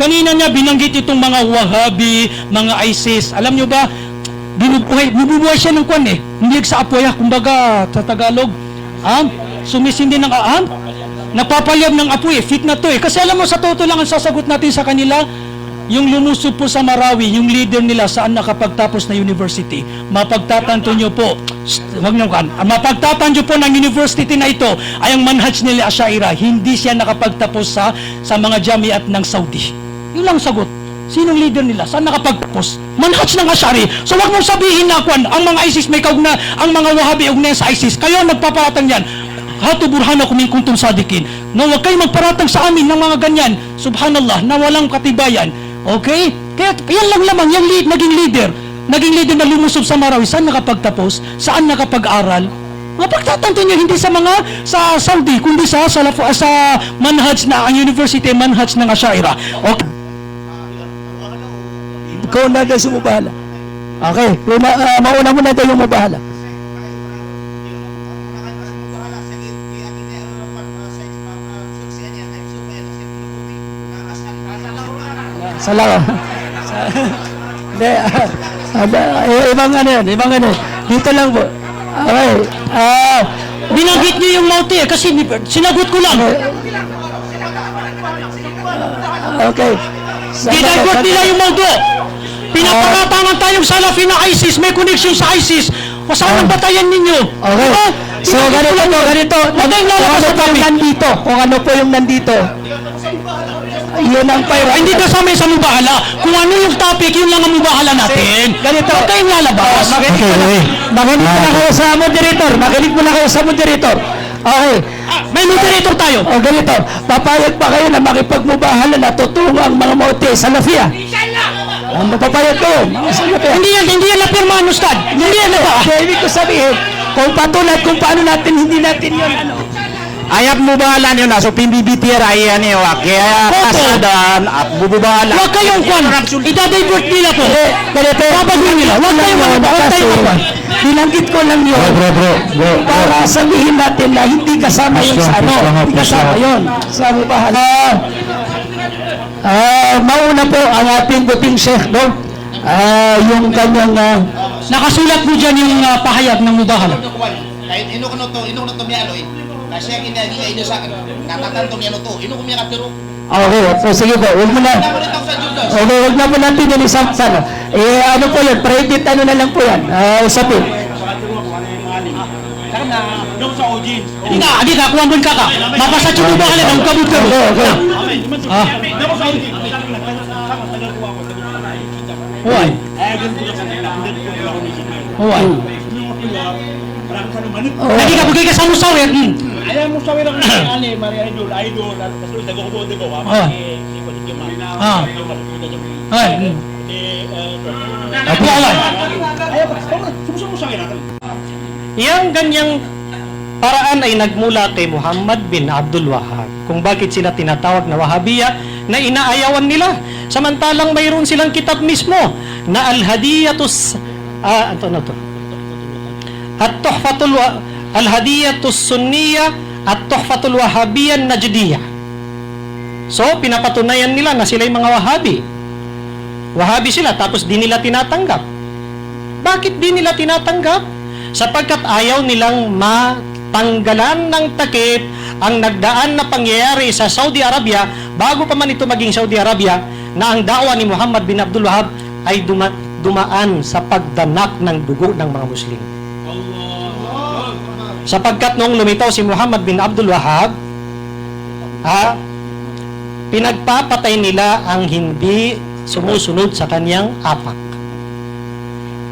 Kanina niya binanggit itong mga Wahhabi, mga ISIS. Alam nyo ba, binubuhay siya ng kwan eh. Hindi sa apoy, kumbaga sa Tagalog. Sumisindi ng napapalyab ng apoy eh. Fit na to eh. Kasi alam mo, sa totoo lang ang sasagot natin sa kanila, yung lumusob po sa Marawi, yung leader nila saan nakapagtapos na university, mapagtatanto nyo po, mapagtatanto po ng university na ito ay ang manhaj nila Ashaira, hindi siya nakapagtapos sa mga jamiat ng Saudi. Yun lang sagot. Sinong leader nila? Saan nakapagtapos? Manhaj ng Ashari. So wag mong sabihin na ang mga ISIS may kaugna, ang mga Wahhabi ugnayan sa ISIS. Kayo ang nagpaparatang yan. Hatu burhanakum in kuntum sadikin. No, wag kayo magparatang sa amin ng mga ganyan. Subhanallah, na walang katibayan. Okay? Kaya yan lang lamang, yung naging leader na lumusob sa Marawi, saan nakapagtapos? Saan nakapag-aral? Mapagtatanto niyo, hindi sa Saudi, kundi sa manhaj na ang university, manhaj ng Ashaira. Okay? Ikaw na daw sumubahala. Okay, mauna mo na daw yung mabahala. Salamat. Ibang ano yan, ibang ano. Dito lang po. Okay. Binanggit niyo yung mauti eh, kasi sinagot ko lang. Okay. Dinagot nila yung maudo. Pinaparatangan tayong Salafi na ISIS, may connection sa ISIS. Kasama ang batayan ninyo. Okay. So, ganito. Kung ano po yung nandito. Yun ang pyro. Hindi kasama sa mubahala. Kung ano yung topic, yun lang ang mubahala natin. Ganito. Huwag kayong lalabas. Makinig mo na kayo sa moderator. Okay. May moderator tayo. O ganito. Papayag pa kayo na makipagmubahala na totoo ang mga mauti sa Lafia. Papayag kayo. Hindi yan napirmahan, Ustad. Hindi yan na ba? Ibig ko sabihin, kung patulad, kung paano natin, hindi natin yun, Ayap mo bahala niyo na, so pimbibitira yan niyo, kaya kasadan, at bububahala. Huwag kayong kwan, itadivert nila po. Babagin nila, huwag kayong kwan. Binanggit ko lang yun, para sabihin natin na hindi kasama yun sa ano, hindi kasama yun. Sa mubahala. Mauna po ang ating buting sheikh, no? Yung kanyang, nakasulat mo dyan yung pahayag ng mubahala. Kahit inukuno to miyalo eh. Kasi ang ginagawa ino sa akin, katatanto niya to, inukuno niya katiro. Okay, so sige po, huwag mo na. Okay, huwag na po natin yan isang sana. Ano po yan, private ano na lang po yan, usapin. Hindi ka, kuwang bun ka. Mapasat yung mubahala, ang kabut-kabut. Okay. Huwag. Huwag. Hindi ka bugay ka sa musawir. Ayaw musawir ang ani, Maria Idol, kasi dago-dago ko, Yang ganyang paraan ay nagmula kay Muhammad bin Abdul Wahhab. Kung bakit sila tinatawag na Wahhabiya, na inaayawan nila. Samantalang mayroon silang kitab mismo na Al-Hadiyatus At-Tuhfatul Al-Hadiyatus Sunniyah At-Tuhfatul Wahhabiyah Najdiyah. So, pinapatunayan nila na sila yung mga Wahhabi. Wahhabi sila, tapos di nila tinatanggap. Bakit di nila tinatanggap? Sapagkat ayaw nilang matanggalan ng takip ang nagdaan na pangyayari sa Saudi Arabia, bago pa man ito maging Saudi Arabia, na ang da'wa ni Muhammad bin Abdul Wahhab ay dumaan sa pagdanak ng dugo ng mga Muslim. Sapagkat nung lumitaw si Muhammad bin Abdul Wahhab, pinagpapatay nila ang hindi sumusunod sa kanyang apak.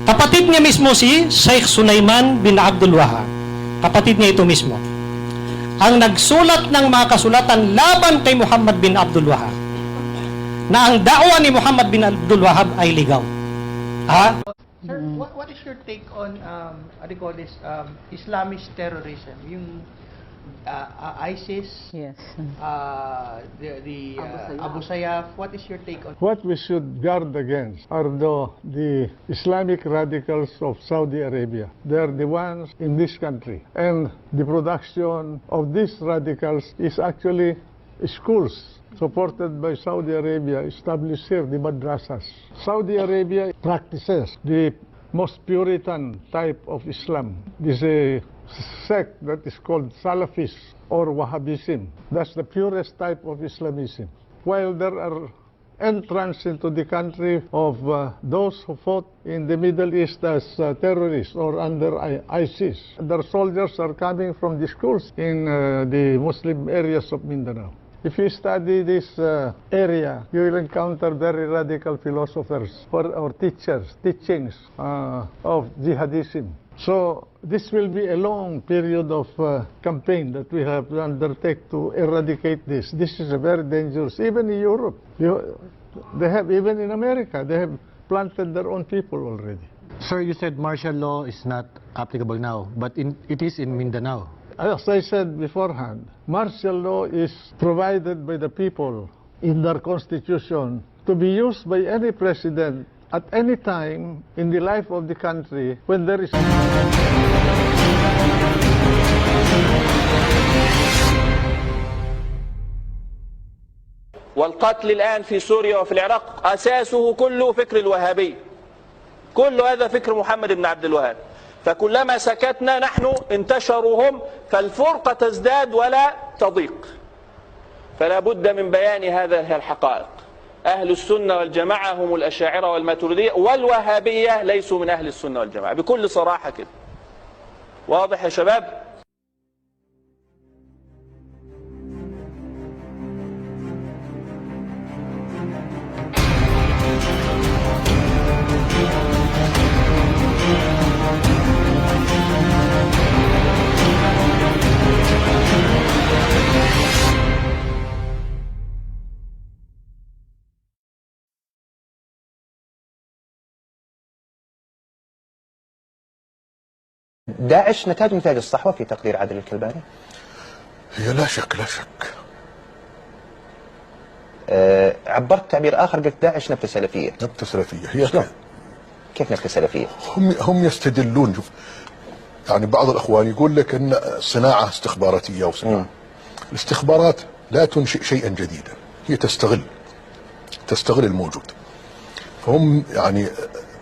Kapatid niya mismo si Sheikh Sulaiman bin Abdul Wahhab. Kapatid niya ito mismo. Ang nagsulat ng mga kasulatan laban kay Muhammad bin Abdul Wahhab, na ang da'wa ni Muhammad bin Abdul Wahhab ay ligaw. Sir, what is your take on what do you call this Islamist terrorism? Yung ISIS, Yes. the Abu Sayyaf. What is your take on? What we should guard against are the Islamic radicals of Saudi Arabia. They are the ones in this country. And the production of these radicals is actually schools supported by Saudi Arabia established here, the madrasas. Saudi Arabia practices the most Puritan type of Islam. This is a sect that is called Salafis or Wahhabism. That's the purest type of Islamism. While there are entrance into the country of those who fought in the Middle East as terrorists or under ISIS. Their soldiers are coming from the schools in the Muslim areas of Mindanao. If you study this area, you will encounter very radical philosophers or teachings of jihadism. So this will be a long period of campaign that we have to undertake to eradicate this. This is very dangerous. Even in Europe, they have, even in America, they have planted their own people already. Sir, you said martial law is not applicable now, but it is in Mindanao. As I said beforehand, martial law is provided by the people in their constitution to be used by any president at any time in the life of the country when there is... والقتل الآن في سوريا وفي العراق أساسه كله فكر الوهابي. كل هذا فكر محمد بن عبد الوهاب. فكلما سكتنا نحن انتشروا هم، فالفرقة تزداد ولا تضيق. فلا بد من بيان هذه الحقائق. أهل السنة والجماعة هم الأشاعرة والماتريدية، والوهابية ليسوا من أهل السنة والجماعة، بكل صراحة كده. واضح يا شباب؟ داعش نتاج الصحوة في تقدير عادل الكلباني؟ هي لا شك لا شك. عبرت تعبير آخر، قلت داعش نبتة سلفية. نبتة سلفية هي شلون؟ كيف نبتة سلفية؟ هم يستدلون، شوف يعني بعض الأخوان يقول لك أن صناعة استخباراتية وصناعة. الاستخبارات لا تنشئ شيئا جديدا، هي تستغل الموجود. فهم يعني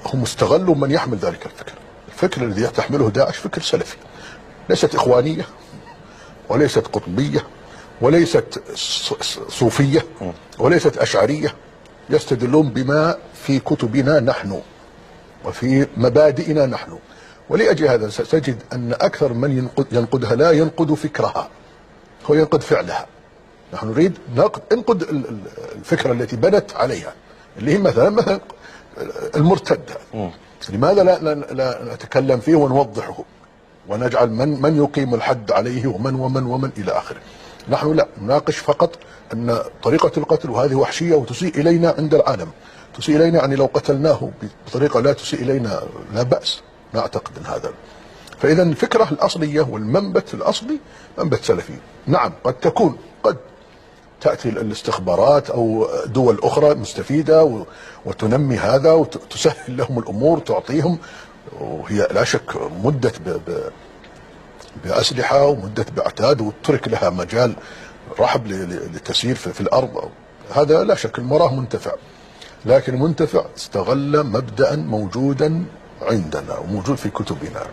هم استغلوا من يحمل ذلك الفكر. الفكر الذي تحمله داعش فكر سلفي، ليست إخوانية وليست قطبية وليست صوفية وليست أشعرية. يستدلون بما في كتبنا نحن وفي مبادئنا نحن، ولأجل هذا ستجد أن أكثر من ينقدها لا ينقد فكرها، هو ينقد فعلها. نحن نريد ننقد الفكرة التي بنت عليها، اللي هي مثلا المرتد. لماذا لا نتكلم فيه ونوضحه ونجعل من يقيم الحد عليه ومن إلى آخره. نحن لا نناقش فقط أن طريقة القتل وهذه وحشية وتسيء إلينا عند العالم، تسيء إلينا يعني لو قتلناه بطريقة لا تسيء إلينا لا بأس، نعتقد أن هذا. فإذا الفكرة الأصلية والمنبت الأصلي منبت سلفي. نعم قد تأتي الاستخبارات أو دول أخرى مستفيدة وتنمي هذا وتسهل لهم الأمور، تعطيهم، وهي لا شك مدت بأسلحة ومدت بعتاد وترك لها مجال رحب لتسير في الأرض. هذا لا شك المراه منتفع، لكن المنتفع استغل مبدأ موجودا عندنا وموجود في كتبنا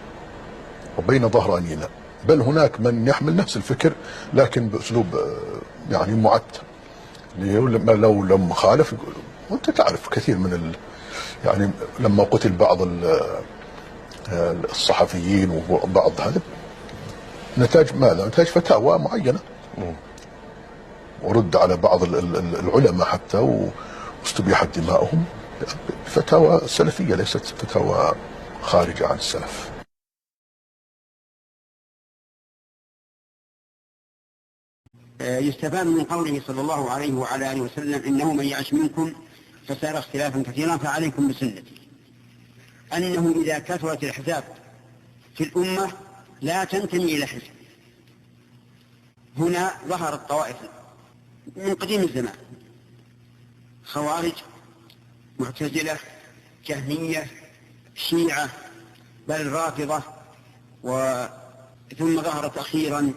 وبين ظهرانينا، بل هناك من يحمل نفس الفكر لكن بأسلوب يعني معتم. لو لم خالف يقول، وانت تعرف كثير من يعني لما قتل بعض الصحفيين وبعض هذا نتاج ماذا؟ نتاج فتاوى معينة، ورد على بعض العلماء حتى واستبيحت دماؤهم فتاوى سلفية ليست فتاوى خارجة عن السلف. يستفاد من قوله صلى الله عليه وعلى آله وسلم: إنه من يعش منكم فسيرى اختلافا كثيرا فعليكم بسنتي. أنه إذا كثرت الأحزاب في الأمة لا تنتمي إلى حزب. هنا ظهرت طوائف من قديم الزمان: خوارج، معتزلة، جهمية، شيعة، بل رافضة، ثم ظهرت أخيرا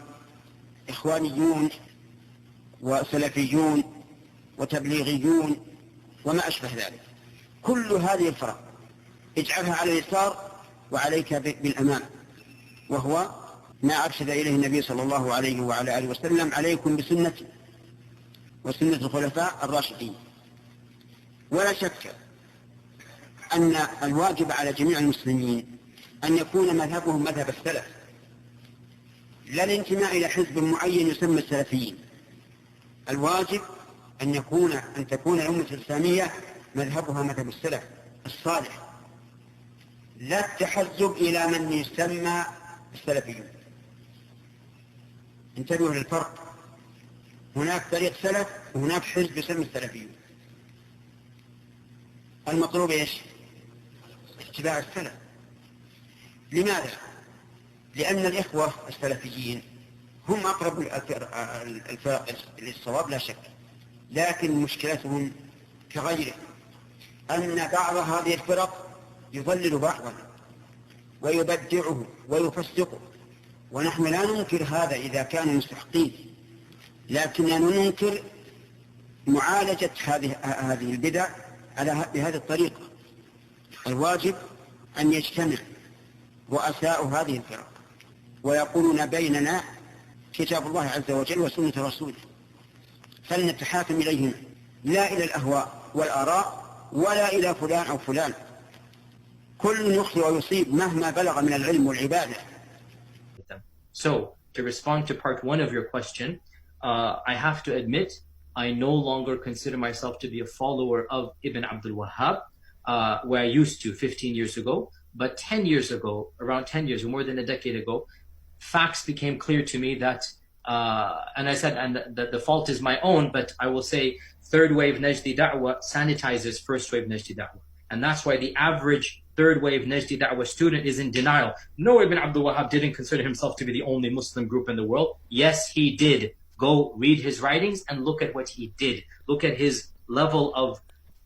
إخوانيون وسلفيون وتبليغيون وما أشبه ذلك. كل هذه الفرق اجعلها على اليسار وعليك بالأمام، وهو ما أرشد إليه النبي صلى الله عليه وعلى آله وسلم: عليكم بسنتي وسنة الخلفاء الراشدين. ولا شك أن الواجب على جميع المسلمين أن يكون مذهبهم مذهب السلف، لا الانتماء إلى حزب معين يسمى السلفيين. الواجب أن تكون الأمة الإسلامية مذهبها مذهب السلف الصالح، لا التحزب إلى من يسمى السلفيون. انتبهوا للفرق، هناك طريق سلف وهناك حزب يسمى السلفيون. المطلوب ايش؟ اتباع السلف. لماذا؟ لأن الإخوة السلفيين هم أقرب الفرق للصواب لا شك، لكن مشكلتهم كغيره أن بعض هذه الفرق يضلل بعضا ويبدعه ويفسقه، ونحن لا ننكر هذا إذا كانوا مستحقين، لكننا ننكر معالجة هذه البدع بهذه الطريقة. الواجب أن يجتمع رؤساء هذه الفرق ويقولون بيننا كتاب الله عز وجل وسنة رسوله، فلنتحاكم إليهم لا إلى الأهواء والآراء ولا إلى فلان أو فلان. كل يخطئ ويصيب مهما بلغ من العلم والعبادة. So, to respond to part one of your question, I have to admit I no longer consider myself to be a follower of Ibn Abdul Wahhab, where I used to 15 years ago. But 10 years ago, around 10 years, or more than a decade ago, facts became clear to me that, and I said, and the fault is my own, but I will say third wave Najdi Da'wah sanitizes first wave Najdi Da'wah. And that's why the average third wave Najdi Da'wah student is in denial. No, Ibn Abdul Wahhab didn't consider himself to be the only Muslim group in the world. Yes, he did. Go read his writings and look at what he did. Look at his level of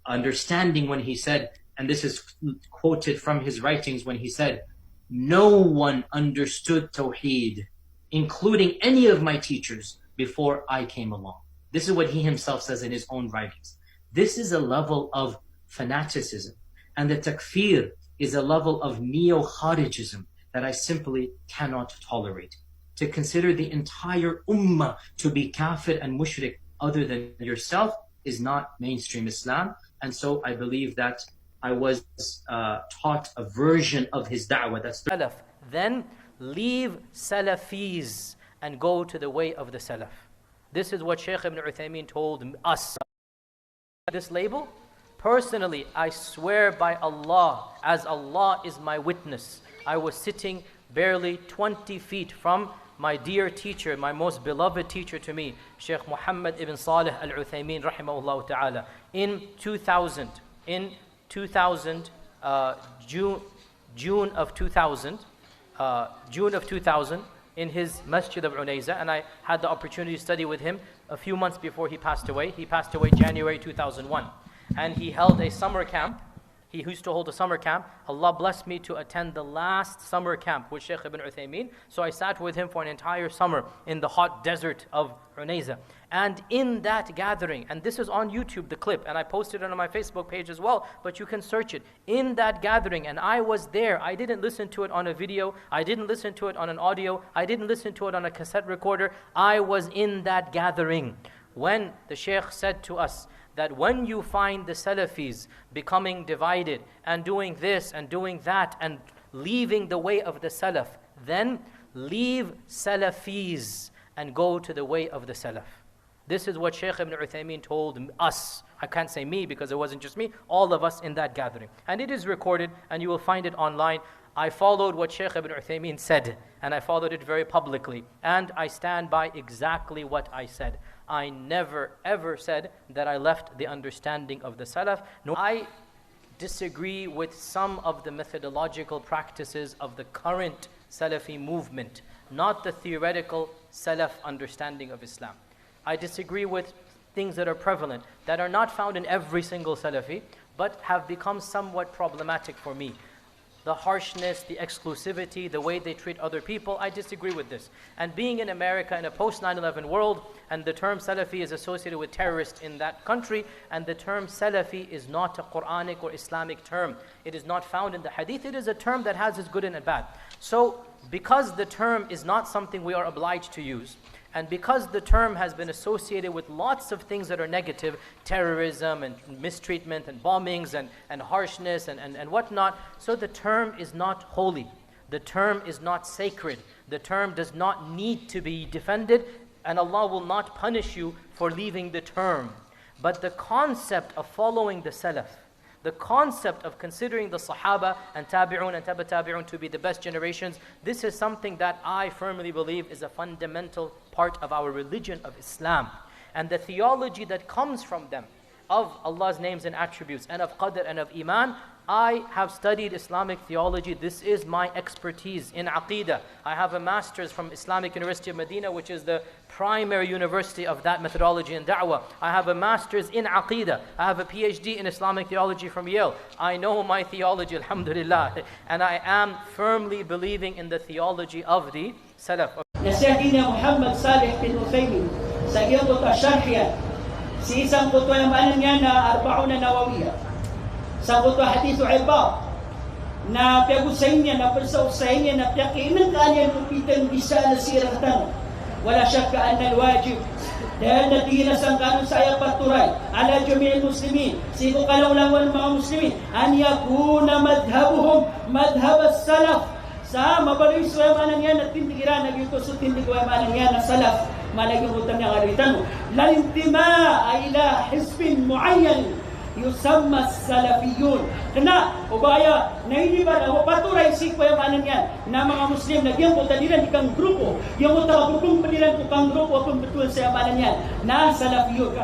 understanding when he said, and this is quoted from his writings, when he said, no one understood Tawheed, including any of my teachers, before I came along. This is what he himself says in his own writings. This is a level of fanaticism, and the takfir is a level of neo-Kharijism that I simply cannot tolerate. To consider the entire ummah to be kafir and mushrik other than yourself is not mainstream Islam. And so I believe that I was taught a version of his da'wah. That's Salaf. Then leave Salafis and go to the way of the Salaf. This is what Shaykh Ibn Uthaymeen told us. This label, personally, I swear by Allah, as Allah is my witness, I was sitting barely 20 feet from my dear teacher, my most beloved teacher to me, Shaykh Muhammad ibn Salih al-Uthaymeen rahimahullah ta'ala, in 2000, June of 2000, in his Masjid of Unayza, and I had the opportunity to study with him a few months before he passed away. He passed away January 2001, and he held a summer camp. He used to hold a summer camp. Allah blessed me to attend the last summer camp with Shaykh Ibn Uthaymeen. So I sat with him for an entire summer in the hot desert of Unayza. And in that gathering, and this is on YouTube, the clip, and I posted it on my Facebook page as well, but you can search it. In that gathering, and I was there, I didn't listen to it on a video, I didn't listen to it on an audio, I didn't listen to it on a cassette recorder. I was in that gathering when the Shaykh said to us, that when you find the Salafis becoming divided and doing this and doing that and leaving the way of the Salaf, then leave Salafis and go to the way of the Salaf. This is what Shaykh Ibn Uthaymeen told us. I can't say me because it wasn't just me, all of us in that gathering. And it is recorded and you will find it online. I followed what Shaykh Ibn Uthaymeen said, and I followed it very publicly. And I stand by exactly what I said. I never ever said that I left the understanding of the Salaf. No, I disagree with some of the methodological practices of the current Salafi movement, not the theoretical Salaf understanding of Islam. I disagree with things that are prevalent, that are not found in every single Salafi, but have become somewhat problematic for me. the harshness, the exclusivity, the way they treat other people. I disagree with this. And being in America in a post 9/11 world, and the term Salafi is associated with terrorists in that country, and the term Salafi is not a Quranic or Islamic term. It is not found in the Hadith. It is a term that has its good and bad. So, because the term is not something we are obliged to use, and because the term has been associated with lots of things that are negative, terrorism and mistreatment and bombings and harshness and whatnot, so the term is not holy. The term is not sacred. The term does not need to be defended, and Allah will not punish you for leaving the term. But the concept of following the Salaf, the concept of considering the Sahaba and Tabi'un and Tabi'un to be the best generations, this is something that I firmly believe is a fundamental part of our religion of Islam. And the theology that comes from them, of Allah's names and attributes, and of Qadr and of Iman, I have studied Islamic theology. This is my expertise in Aqidah. I have a master's from Islamic University of Medina, which is the primary university of that methodology in da'wah. I have a master's in Aqidah. I have a PhD in Islamic theology from Yale. I know my theology, alhamdulillah. And I am firmly believing in the theology of the Salaf. Nasihina Muhammad Salih bin Uthaymin sa iyong syarhiyan si isang buto yung maanan niya na 40 Nawawiyah. Sa buto hadithu ibad na piyagusay niya, na persausay niya, na piyakinan kanyang lupitan bisa na siratan. Wala syakka anna al-wajib dahil natiginas ang kanong saya paturay ala jami'il muslimin, sigo kalawlawan ng mga muslimin, an yakuna madhabuhum madhab as-salaf, sa mabaloy suwayamanan niya na tindigiran nagyuto so tindigwayamanan niya na salaf malaging utang niya kalitan lalintima ila hizbin muayyan yusamma salafiyun. Kena ubaya na hindi ba na paturay si kuwayamanan yan na mga Muslim na giyang putadiran ikang grupo yung utang padiran ko kang grupo kung betul sa yamanan yan na salafiyun.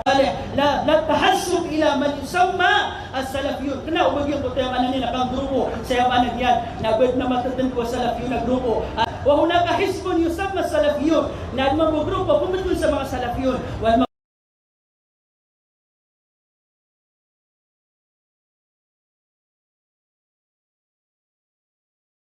La tahassub ila man yusamma as-salafiyun. Kena ubag yung putayamanan niya na kang grupo sa yamanan yan na bed na matatan ko salafiyun na grupo. Wa hunaka hizbun yusamma salafiyun na mga grupo kung betul sa mga salafiyun.